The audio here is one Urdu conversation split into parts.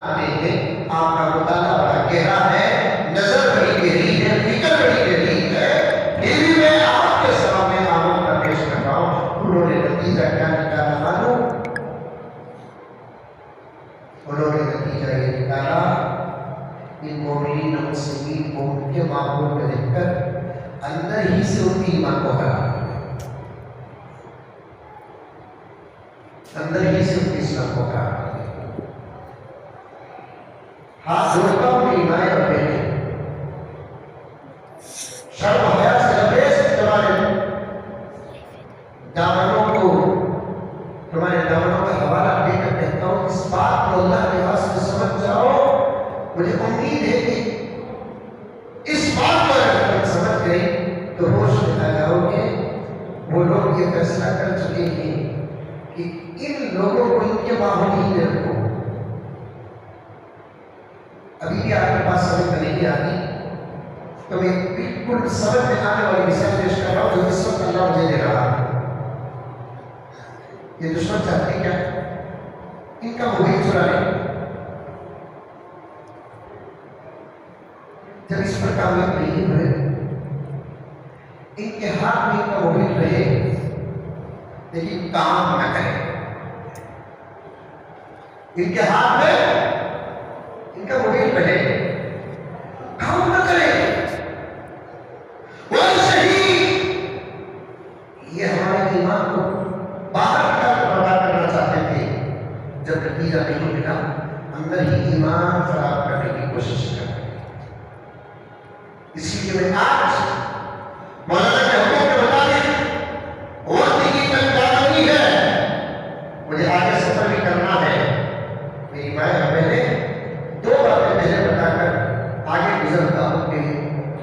آپ کا مطالعہ بڑا گہرا ہے، نظر بڑی گہری ہے، فکر بڑی گہری ہے، پھر بھی میں آپ کے سامنے آمد کا پیش کر رہا ہوں۔ انہوں نے نتیجہ کیا نکالا معلوم؟ انہوں نے نتیجہ یہ نکالا، ان مومنین و مسلمین کو ان کے ماحول میں دیکھ کر اندر ہی سے ان کی ایمان کو ہرا، اندر ہی سے ان کی اسلام کو ہرا۔ ہاتھ جوڑتا ہوں میری مائیں اور بہنیں، شرم و حیا سے لبریز تمہارے دامنوں کو، تمہارے دامنوں کا حوالہ دے کر کہتا ہوں، اس بات کو اللہ کے واسطے سمجھ جاؤ۔ مجھے امید ہے کہ اس بات کو اگر تم سمجھ گئے تو ہوش میں آ جاؤ گے۔ وہ لوگ یہ فیصلہ کر چکے ہیں کہ ان لوگوں کو ان کے ماحول ہی میں رکھو۔ ابھی بھی آپ کے پاس سمجھ میں نہیں آتی تو میں بالکل سمجھ میں آنے والی مثال پیش کر رہا ہوں جو اس وقت اللہ مجھے دے رہا ہے۔ یہ دشمن چاہتے ہیں کیا؟ ان کا موبائل چرا لیں۔ جب اس پر کامیاب نہیں ہوئے، ان کے ہاتھ میں ان کا موبائل رہے لیکن کام نہ کرے، ان کے ہاتھ میں ان کا موبائل رہے کام نہ کرے، وہ صحیح یہ ہمارے ایمان کو باہر کا برباد کرنا چاہتے تھے۔ جب نتیجہ نہیں ملا، اندر ہی ایمان خراب کرنے کی کوشش کر رہے۔ اس لیے میں آج مولانا کے حکم کے مطابق وقت کی تنگی ہے، مجھے آگے سفر بھی کرنا ہے۔ میری مائیں اور بہنیں، دو باتیں پہلے بتا کر آگے گزرتا ہوں کہ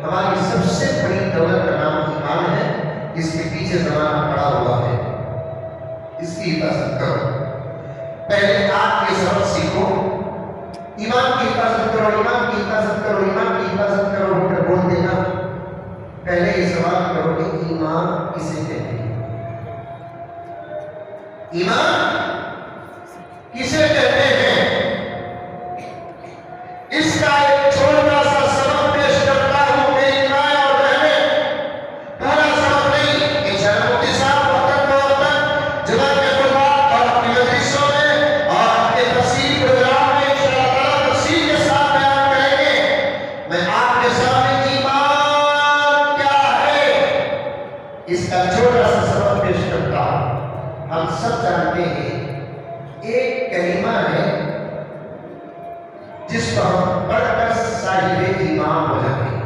ہماری سب سے بڑی دولت کا نام ایمان ہے، اس کے پیچھے زمانہ پڑا ہوا ہے، اس کی حفاظت کرو۔ پہلے آپ یہ سبق سیکھو، ایمان کی حفاظت کرو، ایمان کی حفاظت کرو، ایمان کی حفاظت کرو ہو کر بول دینا۔ پہلے یہ سوال کرو کہ ایمان کسے کہتے ہیں؟ ایمان کسے کہتے ہیں؟ اس کا ایک چھوٹا سا سبق پیش کرتا ہوں میری مائیں اور بہنیں، پورا سبق نہیں، انشاءاللہ صاحب وقت بوقت جمعہ کے خطبات اور اپنی مجلسوں میں اور اپنے تفسیر پروگرام میں انشاءاللہ تفصیل کے ساتھ بیان کریں گے۔ میں آپ کے سامنے ایمان کیا ہے اس کا چھوٹا سا سبق پیش کرتا ہوں۔ ہم سب جانتے ہیں ایک کلمہ ہے جس کو ہم پڑھ کر صاحب ایمان ہو جاتے ہیں۔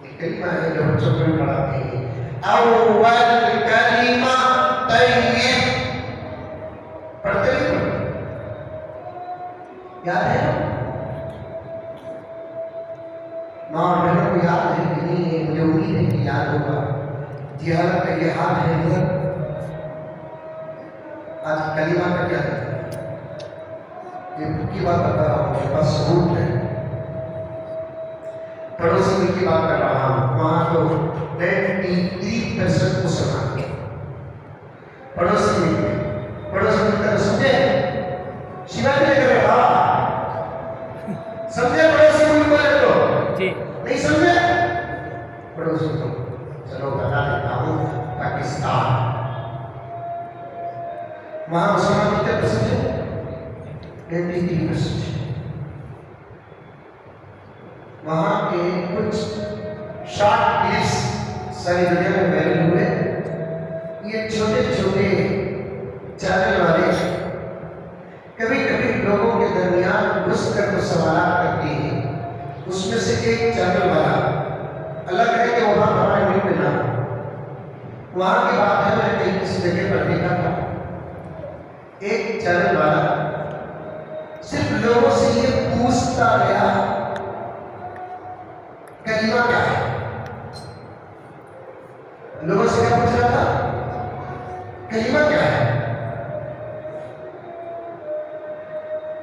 ایک کلمہ ہے جو ہم سب میں پڑھاتے ہیں، اول کلمہ طیب، پڑھتے نہیں پڑھتے؟ یاد ہے؟ ماں اور بہنوں کو یاد ہے کہ نہیں ہے؟ مجھے امید ہے کہ یاد ہوگا۔ جی حالت کا یہ حال ہے حضرت، آج کلمہ کا کیا ہے؟ یہ خود کی بات بتا رہا ہوں، میرے پاس ثبوت ہے۔ پڑوسی ملک کی بات کر رہا ہوں، وہاں تو 93% مسلمان ہیں۔ پڑوسی ملک کا سمجھے شیواجی لے کر رہا، سمجھے پڑوسی ملک والے تو نہیں سمجھے؟ پڑوسی تو چلو بتا دیتا ہوں، پاکستان، وہاں مسلمان کتنے پرسنٹ ہے؟ 93%۔ وہاں کے کچھ شارٹ کلپس ساری دنیا میں وائرل ہوئے۔ یہ چھوٹے چھوٹے چینل والے کبھی کبھی لوگوں کے درمیان گھس کر کچھ سوالات کرتے ہیں۔ اس میں سے ایک چینل والا، اللہ کرے کہ وہاں ہمارے ملک میں نہ ہو، وہاں کی بات ہے، میں نے کہیں کسی جگہ پر دیکھا تھا، ایک چینل والا صرف لوگوں سے یہ پوچھتا گیا کلمہ کیا ہے۔ لوگوں سے کیا پوچھ رہا تھا؟ کلمہ کیا ہے۔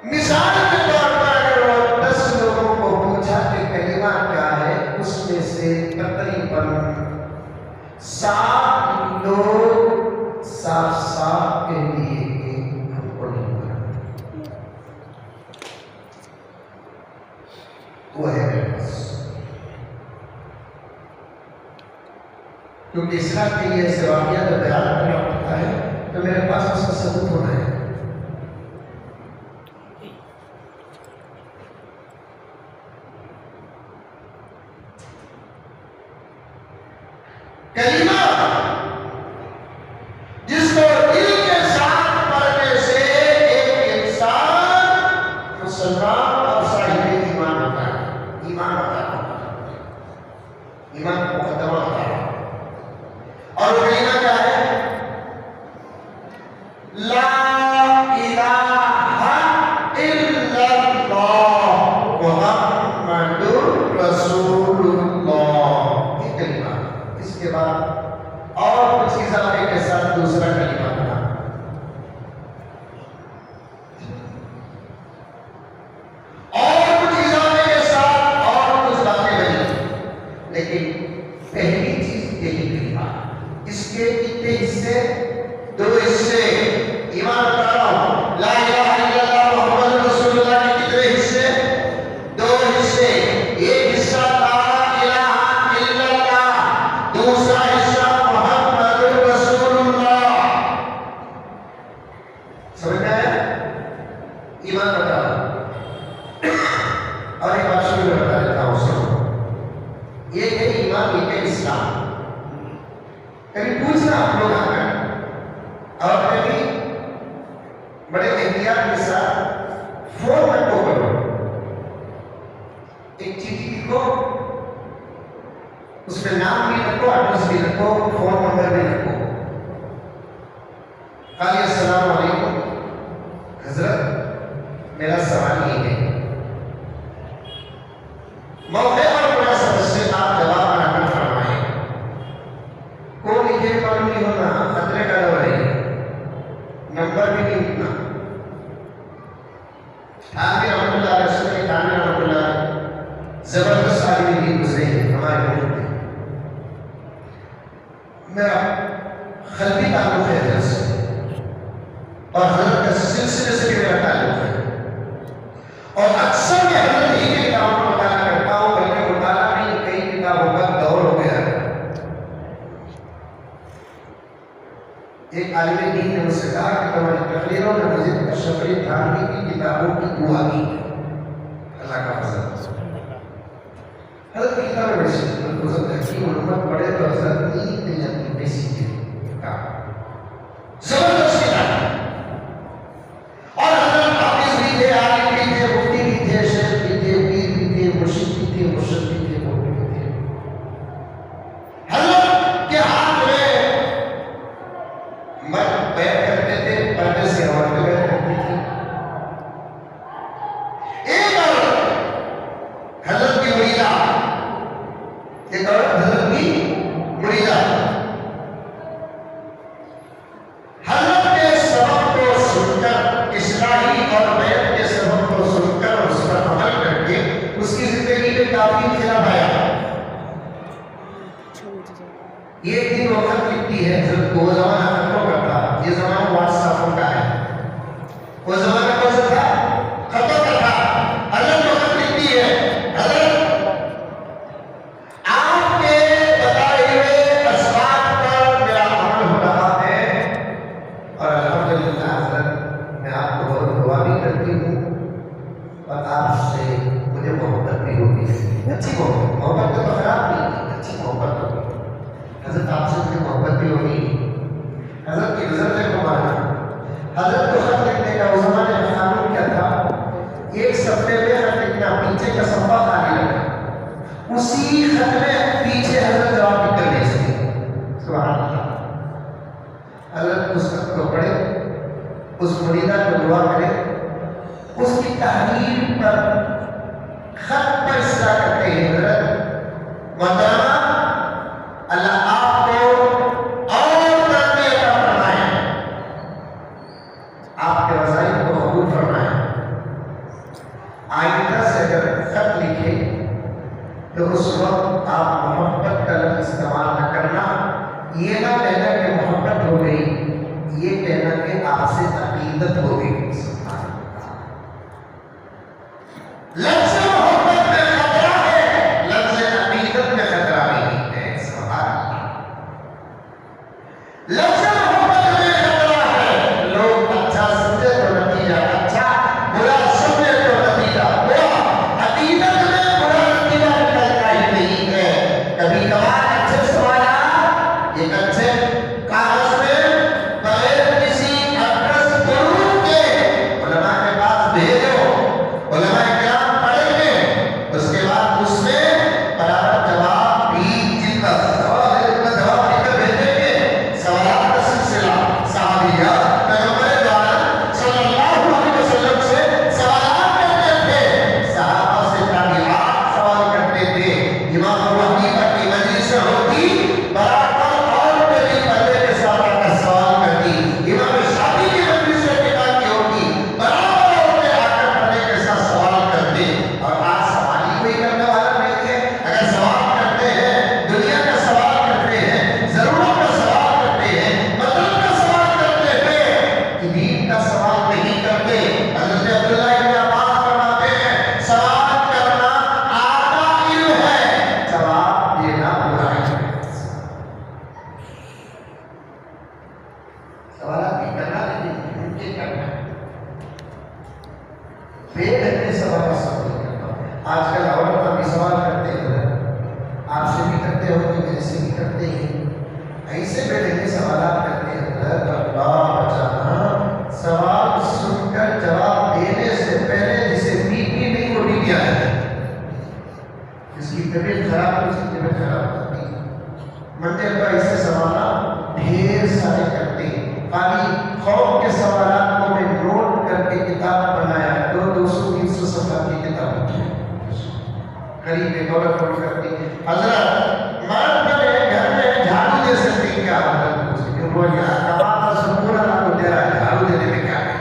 مثال کے طور پر اگر وہ 10 لوگوں کو پوچھا کہ کلمہ کیا ہے، اس میں سے تقریباً 7 لوگ صاف صاف کے لیے وہ ہے میرے پاس، کیونکہ اصلاح کے لیے ایسے واقعہ جب بیان کرنا پڑتا ہے تو میرے پاس اس کا ثبوت ہونا ہے۔ کلمہ جس کو دل کے ساتھ پڑھنے سے ایک انسان مسلمان اور صاحب ایمان ہوتا ہے، ایمان مقدمہ ہوتا ہے۔ اور کلمہ کیا ہے؟ لا الہ الا اللہ محمد رسول اللہ، یہ کلمہ۔ اس کے بعد اور کچھ اضافے کے ساتھ دوسرا کلمہ بنا، اور کچھ اضافے کے ساتھ اور کچھ باتیں بنی، لیکن پہلی چیز یہی کلمہ۔ اس کے کتنے حصے؟ دو حصے۔ ایمان بتا رہا ہوں، لا الہ الا اللہ محمد رسول اللہ کے کتنے حصے؟ دو حصے۔ ایک حصہ لا الہ الا اللہ، دوسرا حصہ محمد رسول اللہ۔ سمجھ میں آیا؟ ایمان بتا رہا ہوں۔ اور ایک بات شروع میں بتا دیتا ہوں، سنو، یہ ہے ایمان، یہ ہے اسلام۔ کبھی پوچھنا آپ لوگ آ کر، اور کبھی بڑے احتیاط کے ساتھ فون رکھو کرو، ایک چیٹھی لکھو، اس میں نام بھی رکھو، ایڈریس بھی رکھو، فون نمبر بھی رکھو۔ خالی السلام علیکم حضرت، میرا سوال یہ ہے، موقع پر مناسبت سے آپ جواب نقل فرمائیں۔ کون لکھے معلوم نہیں ہونا، خطرے کا دور ہے، نمبر بھی نہیں لکھنا۔ آگے رحمۃ اللہ علیہ وسلم تھانوی رحمۃ اللہ علیہ زبردست آدمی بھی گزرے ہیں ہمارے ملک میں۔ میرا قلبی تعلق ہے حضرت سے، اور حضرت کے سلسلے سے بھی میرا تعلق ہے، اور اکثر میں حضرت ہی کے کتابوں کا مطالعہ کرتا ہوں، بلکہ مطالعہ نہیں، کئی کتابوں کا دور ہو گیا ہے۔ ایک عالم دین نے مجھ سے کہا کہ تمہاری تقریروں میں مزید اشرف علی تھانوی کی کتابوں کی گواہی ہے، اللہ کا فضل۔ حضرت کی کتابیں ویسی ملکوزت حکیم علمت پڑھے تو حضرت نیند نہیں آتی، ویسی کہا زبردست کتاب۔ اور حضرت حافظ بھی تھے، عالم بھی تھے، مفتی بھی تھے، شیخ بھی تھے، پیر بھی تھے، مرشد بھی تھے، مرشد بھی تھے، مفتی بھی تھے۔ حضرت کے ہاتھ میں مرد بیعت کرتے تھے، پردے سے عورتیں بیعت کرتی تھی۔ ایک عورت حضرت کی مریدہ، ایک عورت حضرت کی مریدہ، حضرت کے سبب کو سن کر، اصلاحی اور بیعت کے سبب کو سن کر اور اس پر عمل کر کے اس کی زندگی میں کافی انقلاب آیا۔ یہ دن وقت لکھتی ہے حضرت کو، وہ زمانہ خطوں کا تھا، یہ زمانہ واٹس ایپ کا ہے، وہ زمانہ کون سا تھا؟ خطوں کا تھا۔ حضرت وقت لکھتی ہے، حضرت آپ کے بتائے ہوئے اسباب پر میرا عمل ہو رہا ہے، اور الحمدللہ حضرت میں آپ کو بہت دعا بھی کرتی ہوں، اور آپ سے مجھے محبت بھی ہوتی ہے، اچھی محبت تو خراب نہیں، اچھی محبت ہوتی ہے۔ حضرت آپ سے مجھے محبت بھی ہوگی، حضرت کی نظر سے کو مانا۔ حضرت کو خط لکھنے کا اس زمانے میں قانون کیا تھا؟ ایک صفحے میں خط لکھنا، پیچھے کا صفحہ خالی رکھنا، اسی خط میں پیچھے حضرت جواب لکھ کر بھیجتے ہیں۔ سبحان اللہ۔ حضرت اس خط کو پڑھے، اس مریدہ کو دعا کرے، اس کی تحریر پر خط پر اصلاح کرتے ہیں، حضرت محترمہ اللہ آپ کو اور ترقی عطا فرمائے، آپ کے وظائف کو قبول فرمائے۔ آئندہ سے اگر خط لکھے تو اس وقت آپ محبت کا لفظ استعمال نہ کرنا، یہ نہ کہنا کہ محبت ہو گئی، یہ کہنا کہ آپ سے عقیدت ہو گئی۔ لفظ محبت میں یہ جو علماء کرام پڑھیں گے اس کے بعد اس میں برابر جواب بھی جن کا سوال ہے ان کا جواب لے کر بھیجیں گے. سوالات کا سلسلہ صحابیات پیغمبر دو عالم صلی اللہ علیہ وسلم سے سوالات کرتے تھے. صحابہ سے تابعات سوال کرتے تھے. امام ابو حنیفہ کی مجلس ہوتی برابر اور کبھی پہلے کے صحابہ کا سوال کرتی. امام شافعی کی مجلس کی ہوتی برابر اور کے آ کر پہلے کے ساتھ سوال کرتے. اور آج سوال ہی کوئی کرنے والا نہیں ہے. اگر سوال کرتے ہیں دنیا کا سوال کرتے ہیں, ضرورت کا سوال کرتے ہیں, مطلب کا سوال کرتے ہیں, دین کا سوال نہیں کرتے. حضرت عبداللہ ابن عباس فرماتے ہیں سوال کرنا آدھا علم ہے, جواب دینا برائی ہے. سوالات بھی کرنا لیکن ان کے کرنا بے دھنے سوال کا سوال نہیں کرنا. آج کل عورتیں بھی سوال کرتے ہیں, آپ سے بھی کرتے ہو کہ میرے سے بھی کرتے ہیں. ایسے بے دھنے سوالات کرتے ہیں. اللہ بچانا, سوال سن کر جواب دینے سے پہلے جسے بی پی نہیں وہ بی پی آ جاتا ہے. جس کی طبیعت خراب ہے اس کی طبیعت خراب ہوتی ہے. منڈے پر ایسے سوالات ڈھیر سارے کرتے ہیں. خالی خوف کے سوالات کو میں نوٹ کر کے کتاب بنایا, 200-300 صفحہ کی کتاب ہے. قریب ایک اور فوٹ کرتی ہے. حضرت مرد بنے گھر میں جھاڑو دے سکتے ہیں کیا؟ حضرت پوچھتے کیوں وہ یہاں کماتا سکورا نہ کو تیرا جھاڑو دینے میں کیا ہے؟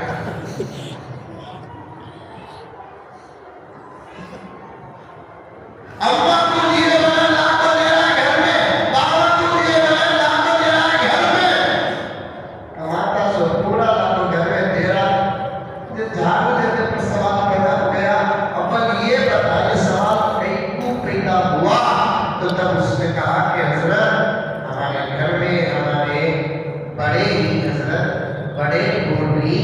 اما کو لیے بنا لاکھوں دے رہا ہے گھر میں, بابا کو لیے بنا لاکھوں دے رہا ہے گھر میں, کماتا سکورا لاکھوں گھر میں تیرا جھاڑو دینے پر سوال پیدا ہو گیا. اول یہ بتا یہ سوال کیوں پیدا ہوا؟ تو تب اس نے کہا کہ حضرت ہمارے گھر میں ہمارے بڑے ہی حضرت بڑے بوڑھی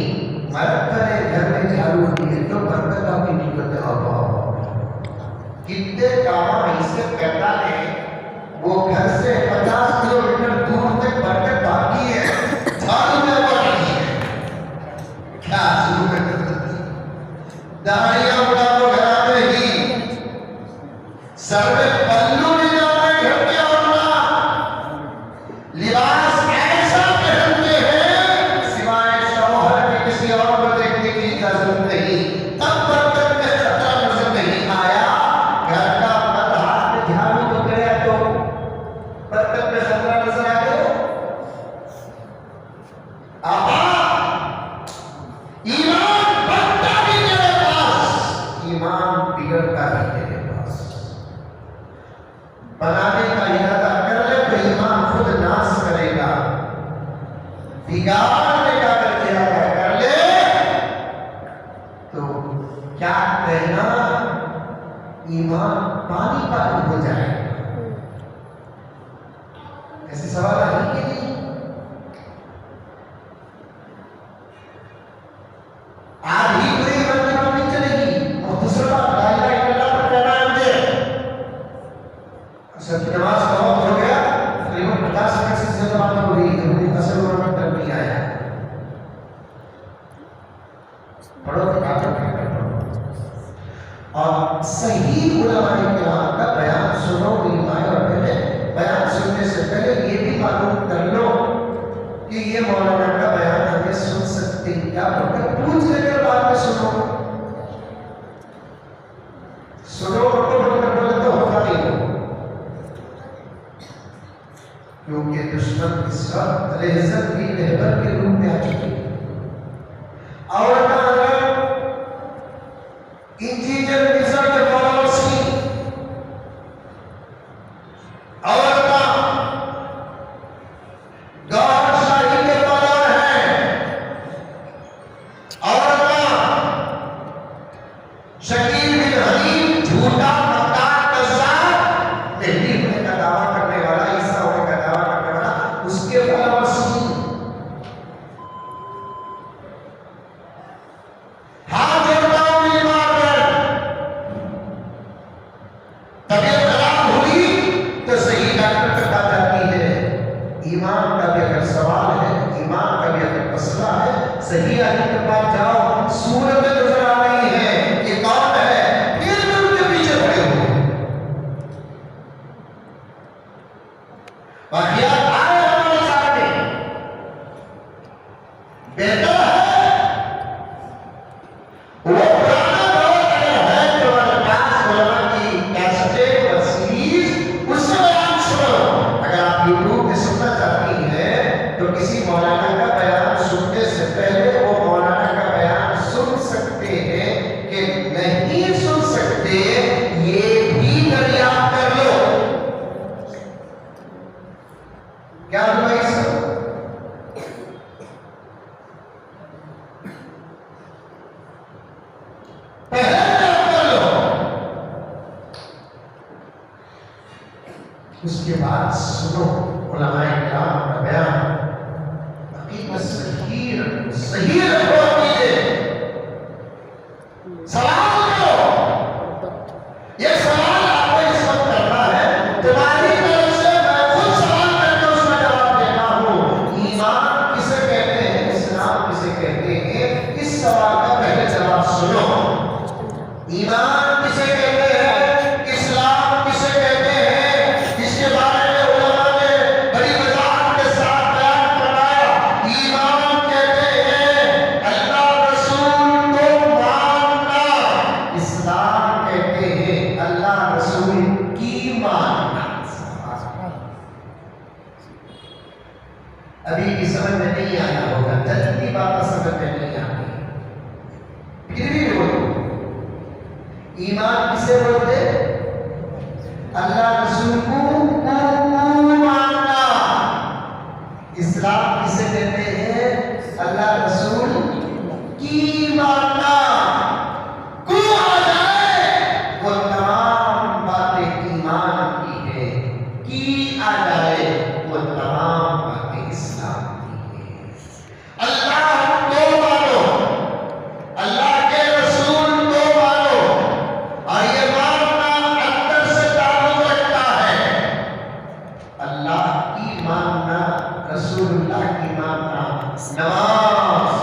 مرد بنے گھر میں جھاڑو دیے تو برکت آپ کی نکلتے ہوا. کتنے کام ایسے کرتا ہے وہ گھر سے 50 کلومیٹر دور تک برکت باقی ہے, جھاڑو میں وہ نہیں ہے. کیا شروع کر دہائیاں اڑا تو گھر میں ہی, سر میں پلو لے جانا ہے گھر کے عورتیں, لباس ایسا پہنتے ہیں سوائے شوہر کے کسی اور کو دیکھنے کی اجازت نہیں. تب برکت میں خطرہ نظر نہیں آیا. گھر کا مرد ہاتھ میں جھاڑو تو گیا تو برکت میں خطرہ نظر آ گیا. آبا ایمان بڑھتا بھی میرے پاس, ایمان بگڑتا بھی میرے پاس. بنانے کا ارادہ کر لے تو ایمان خود ناس کرے گا. بگاڑنے کا اگر ارادہ کر لے تو کیا کہنا, ایمان پانی پانی ہو جائے گا. ایسے سوال آئی کہ نہیں؟ آج ہی کوئی بندی نہیں چلے گی. مختصر بات لا الہ الا اللہ پر کہنا ہے مجھے. اصل کی نماز کا وقت ہو گیا, تقریباً 50 منٹ سے زیادہ بات ہو رہی ہے, مجھے اصل ورنہ تک نہیں آیا. پڑھو کتاب پڑھو اور صحیح علماء کرام کا بیان سنو. علماء اور پہلے بیان سننے سے پہلے یہ بھی معلوم کر لو کہ یہ مولانا کا بیان ہمیں سن سکتے ہیں کیا, بلکہ پوچھ لے کر بعد میں سنو. سنو بولے تو ہوتا نہیں ہو, کیونکہ دشمن اس وقت لہذت بھی رہبر کے روپ میں آ چکی ہے. اور اگر انجینئر ویزا کے فالوورس کی اور گور شاہی کے فالوور ہیں, اور شکیل بن حلیم جھوٹا مکار کذاب مہدی ہونے کا دعویٰ کرنے والا, عیسیٰ ہونے کا دعویٰ کرنے والا, اس کے فالوورس کی طبیعت خراب ہوئی تو صحیح ڈاکٹر تک آ جاتی ہے. ایمان کا بھی اگر سوال ہے, ایمان کا بھی اگر مسئلہ ہے, صحیح آدمی کے پاس جاؤ, صورت نظر آ رہی سے یہ بھی دریافت کر لو. کیا بھائی سب پہلے دریافت کر لو، اس کے بعد سنو علماء کرام کا بیان. عقیدت صحیح رکھو عقیدے. سوال کرو. یہ سوال آپ کو اس وقت کرنا ہے، تمہاری طرف سے میں خود سوال کر کے اس کا جواب دیتا ہوں. ایمان کسے کہتے ہیں، اسلام کسے کہتے ہیں، اس سوال کا پہلے جواب سنو. ایمان کسے کہتے ہیں، اسلام کسے کہتے ہیں، اس کے بارے میں علماء نے بڑی وضاحت کے ساتھ بیان فرمایا. ایمان کہتے ہیں اللہ رسول کو ماننا، اسلام کہتے ہیں اللہ رسول کی ماننا. ابھی بھی سمجھ میں نہیں آیا ہوگا، جتنی باتیں سمجھ میں نہیں آتی پھر بھی بولو. ایمان کسے بولتے؟ اللہ رسول کو ماننا. اسلام کسے کہتے ہیں؟ اللہ رسول کی ماننا. کو آ جائے وہ تمام باتیں ایمان کی ہے، کی آ جائے وہ تمام باتیں اسلام کی ہے. اللہ کو مانو، اللہ کے رسول کو مانو، اور یہ ماننا اندر سے تعلق رکھتا ہے. اللہ کی ماننا، رسول اللہ کی ماننا. نماز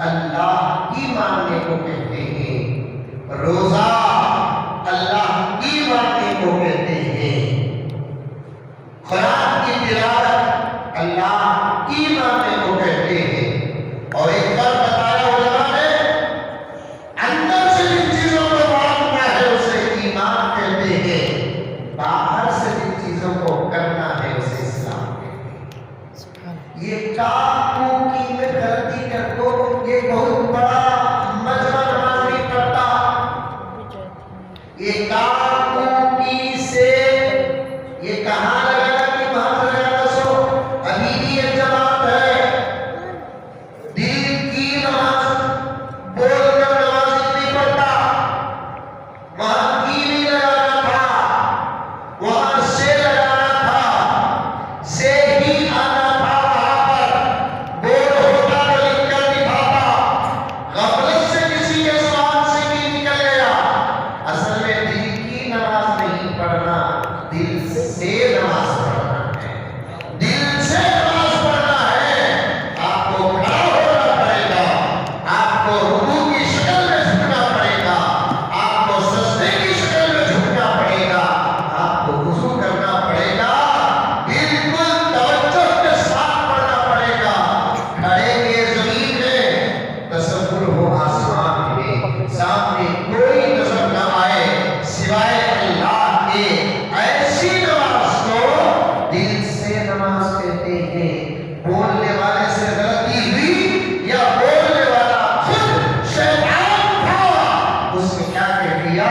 اللہ کی ماننے کو کہتے ہیں، روزہ اللہ کی ماننے کو کہتے ہیں، قرآن کی تلاوت اللہ کی ماننے کو کہتے ہیں. اور ایک بار بتایا علماء نے، اندر سے جن چیزوں کو ماننا ہے اسے ایمان کہتے ہیں، باہر سے جن چیزوں کو کرنا ہے اسے اسلام کہتے ہیں. یہ کام کی میں غلطی کر دو، یہ بہت بڑا مجمع نماز نہیں پڑھتا. یہ کام کی سے یہ کہاں لگا کہ وہاں سے لگا سو. ابھی بھی ایک جماعت ہے، دل کی نماز بول کر نماز نہیں پڑھتا. وہاں کی نہیں لگانا تھا، وہاں سے لگانا تھا، سے ہی آنا تھا. وہاں پر بول ہوتا تو لکھ کر دکھاتا. غفلت سے کسی کے زبان سے بھی نکل گیا. اصل میں دل کی نماز نہیں پڑھنا، دل سے نماز پڑھنا ہے. دل سے نماز پڑھنا ہے. آپ کو کھڑا ہونا پڑے گا، آپ کو رکوع کی شکل میں جھکنا پڑے گا، آپ کو سجدے کی شکل میں جھکنا پڑے گا، آپ کو وضو کرنا پڑے گا، بالکل توجہ کے ساتھ پڑھنا پڑے گا. کھڑے کے زمین میں تصور ہو آسمان میں، سامنے کوئی نظر نہ آئے سوائے اللہ کے. ایسی نماز کو دل سے نماز کہتے ہیں. بولنے والے سے غلطی ہوئی یا بولنے والا خود شیطان تھا، اس نے کیا کہہ دیا؟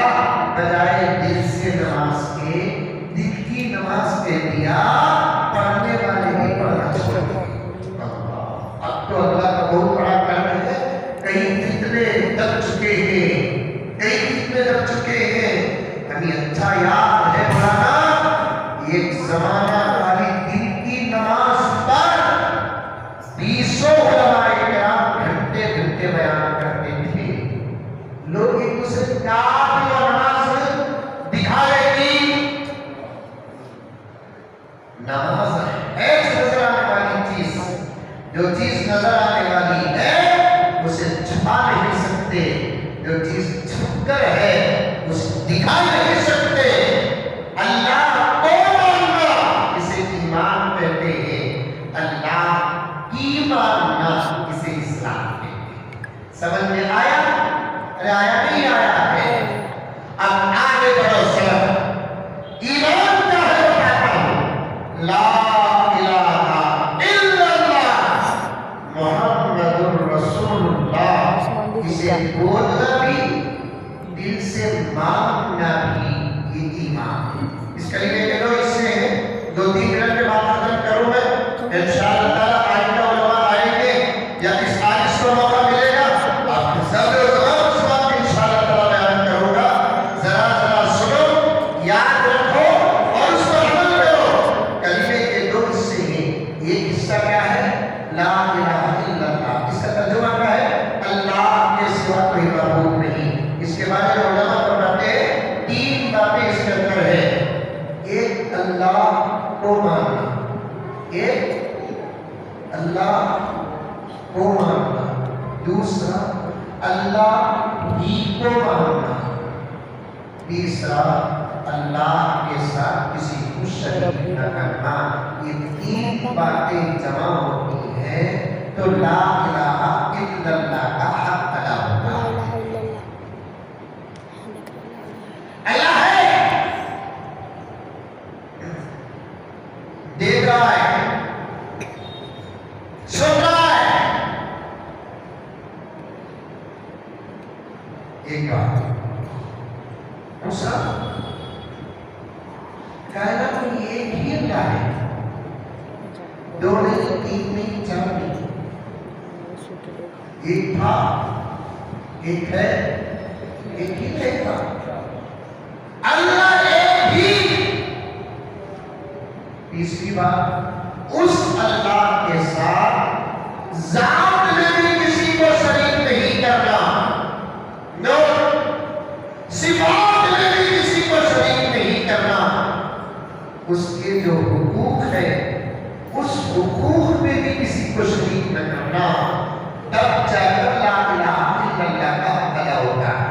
بجائے دل سے نماز کے دل کی نماز کہہ دیا. پڑھنے والے ہی پڑھنا چھوڑ دیا. اب تو اللہ کا بہت بڑا کرم ہے، کئی فتنے دب چکے ہیں، کئی فتنے دب چکے ہیں. ہمیں اچھا یاد ہے مولانا، ایک زمانہ والی دن کی نماز پر 20 علماء کرام گھنٹے گھنٹے بیان کرتے تھے. لوگ ایک دوسرے کافی اور نماز دکھاوے کی. نماز ہے نظر آنے والی چیز، جو چیز نظر آنے والی ہے اسے چھپا نہیں سکتے، جو چیز چھپ کر ہے اسے دکھا نہیں سکتے. اللہ کو ماننا اسے ایمان کہتے ہیں، اللہ کی ماننا اسے اسلام کہتے ہیں. سمجھ میں آیا؟ ارے آیا نہیں آیا ہے؟ اب آگے بڑھو. سر ایمان کیا ہے بتاتا ہوں. لا الہ الا اللہ محمد رسول اللہ. اسے بولنا بھی، دل سے ماننا اس کلمے کے دو حصے ہیں، 2-3 منٹ کے بعد ختم کروں میں انشاءاللہ تعالیٰ آئندہ علماء آئیں گے یا اس آیت کو موقع ملے گا آپ کے سب اس بات انشاءاللہ تعالیٰ بیان کروں گا، ذرا سنو، یاد رکھو اور اس پر عمل کرو۔ کلمے کے دو حصے ہیں، ایک حصہ کیا ہے؟ لا الہ الا اللہ، اس کا ترجمہ کیا ہے؟ اللہ کے سوا کوئی معبود نہیں۔ اس کے بعد علماء فرماتے ہیں 3 باتیں اس کے اندر ہے، ایک اللہ کو ماننا، ایک اللہ کو ماننا، دوسرا اللہ ہی کو ماننا، تیسرا اللہ کے ساتھ کسی کو شریک نہ کرنا۔ یہ 3 باتیں جمع ہوتی ہیں تو لا الہ الا اللہ کا حق ادا ہوتا ہے۔ اللہ ہے، دیکھ رہا ہے، سن رہا ہے۔ ایک بات دوسرا، کائنات میں ایک ہی اللہ ہے، 2 نہیں، 3 نہیں، 4 نہیں، ایک تھا، ایک ہے، ایک ہی رہے گا۔ اللہ ایک ہی۔ تیسری بات، اس اللہ کے ساتھ ذات میں بھی کسی کو شریک نہیں کرنا، صفات میں بھی کسی کو شریک نہیں کرنا، اس کے جو حقوق ہے اس حقوق میں بھی کسی کو شریک نہ کرنا، تب جا کر لا الہ الا اللہ کا حق ادا ہوتا ہے۔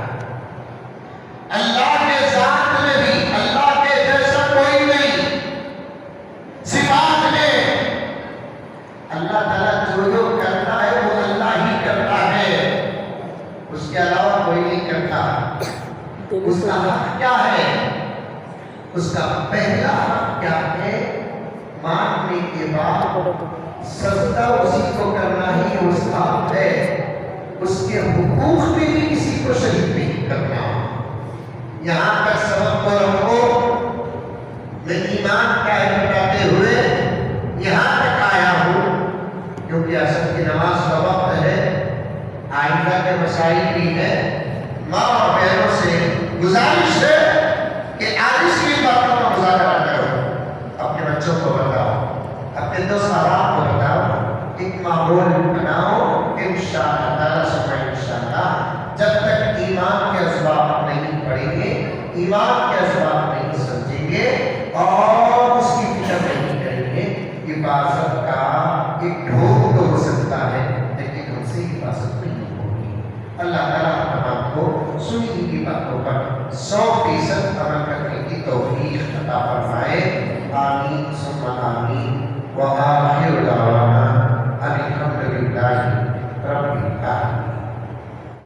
اللہ کے ذات میں بھی اللہ کے جیسا کوئی نہیں، صفات میں اللہ تعالیٰ جو کرتا ہے وہ اللہ ہی کرتا ہے، اس کے علاوہ کوئی نہیں کرتا۔ اس کا حق کیا ہے؟ اس کا پہلا حق کیا ہے؟ ماننے کے بعد سجدہ اسی کو کرنا ہی اس کا حق ہے، اس کے حقوق میں بھی کسی کو شریک نہیں کرنا۔ یہاں پر سبق کو رکھو، میں ایمان قائم کرتے ہوئے یہاں تک آیا ہوں کیونکہ عصر کی نماز کا وقت ہے، آئندہ کے مسائل بھی ہے۔ ماں اور بہنوں سے گزارش ہے کہ آج اس کی باتوں کا مذاکرہ کرو، اپنے بچوں کو بتاؤ، اپنے دوست احباب کو بتاؤ، ایک ماحول بناؤ۔ انشاءاللہ تعالیٰ سے انشاءاللہ جب تک ایمان کے اسباب نہیں پڑھیں گے، ایمان کے اسباب نہیں سمجھیں گے اور اس کی فکر نہیں کریں گے، حفاظت کا ایک ڈھونگ تو ہو سکتا ہے لیکن ہم سے حفاظت نہیں ہوگی۔ اللہ تعالیٰ تمام کو سنی ہوئی باتوں پر 100% عمل کرنے کی توفیق عطا فرمائے۔ آمین ثم آمین۔ وآخر دعوانا ان الحمد للہ رب العالمین۔